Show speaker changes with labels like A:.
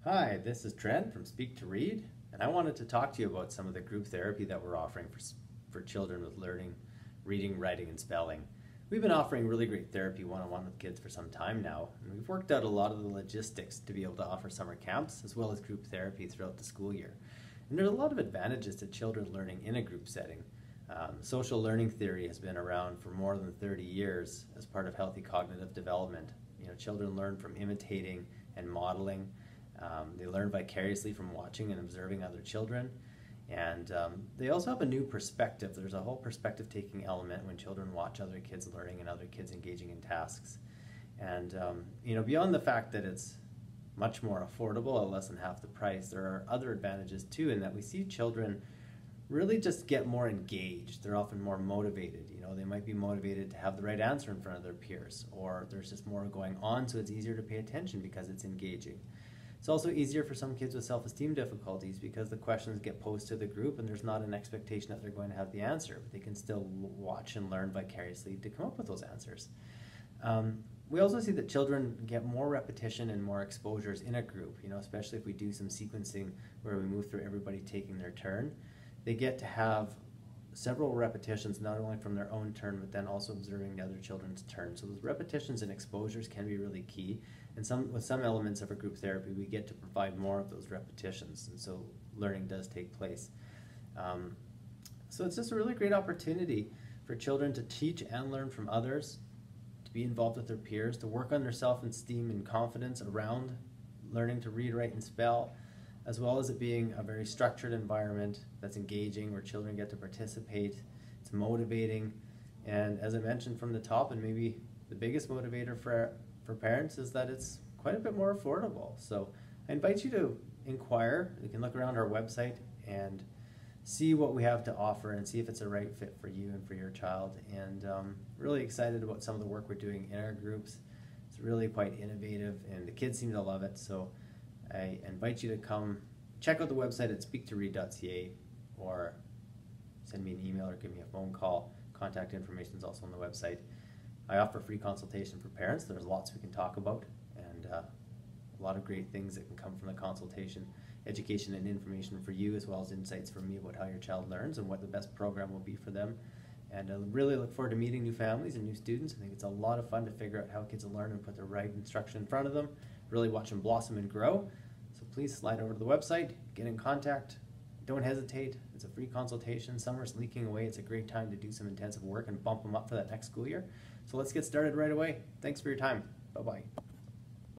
A: Hi, this is Trent from Speak to Read, and I wanted to talk to you about some of the group therapy that we're offering for children with learning, reading, writing, and spelling. We've been offering really great therapy one-on-one with kids for some time now, and we've worked out a lot of the logistics to be able to offer summer camps as well as group therapy throughout the school year. And there's a lot of advantages to children learning in a group setting. Social learning theory has been around for more than 30 years as part of healthy cognitive development. Children learn from imitating and modeling. They learn vicariously from watching and observing other children. And they also have a new perspective. There's a whole perspective taking element when children watch other kids learning and other kids engaging in tasks. And beyond the fact that it's much more affordable at less than half the price, there are other advantages too, in that we see children really just get more engaged. They're often more motivated. They might be motivated to have the right answer in front of their peers, or there's just more going on, so it's easier to pay attention because it's engaging. It's also easier for some kids with self-esteem difficulties because the questions get posed to the group and there's not an expectation that they're going to have the answer, but they can still watch and learn vicariously to come up with those answers. We also see that children get more repetition and more exposures in a group, especially if we do some sequencing where we move through everybody taking their turn. They get to have several repetitions, not only from their own turn, but then also observing the other children's turn. So those repetitions and exposures can be really key. And with some elements of our group therapy, we get to provide more of those repetitions. And so learning does take place. So it's just a really great opportunity for children to teach and learn from others, to be involved with their peers, to work on their self-esteem and confidence around learning to read, write, and spell, as well as it being a very structured environment that's engaging, where children get to participate. It's motivating, and as I mentioned from the top, and maybe the biggest motivator for parents, is that it's quite a bit more affordable. So I invite you to inquire. You can look around our website and see what we have to offer and see if it's a right fit for you and for your child. And really excited about some of the work we're doing in our groups. It's really quite innovative, and the kids seem to love it. So I invite you to come check out the website at speaktoread.ca, or send me an email or give me a phone call. Contact information is also on the website. I offer free consultation for parents. There's lots we can talk about, and a lot of great things that can come from the consultation. Education and information for you, as well as insights from me about how your child learns and what the best program will be for them. And I really look forward to meeting new families and new students. I think it's a lot of fun to figure out how kids learn and put the right instruction in front of them, really watch them blossom and grow. So please slide over to the website, get in contact. Don't hesitate. It's a free consultation. Summer's leaking away. It's a great time to do some intensive work and bump them up for that next school year. So let's get started right away. Thanks for your time. Bye-bye.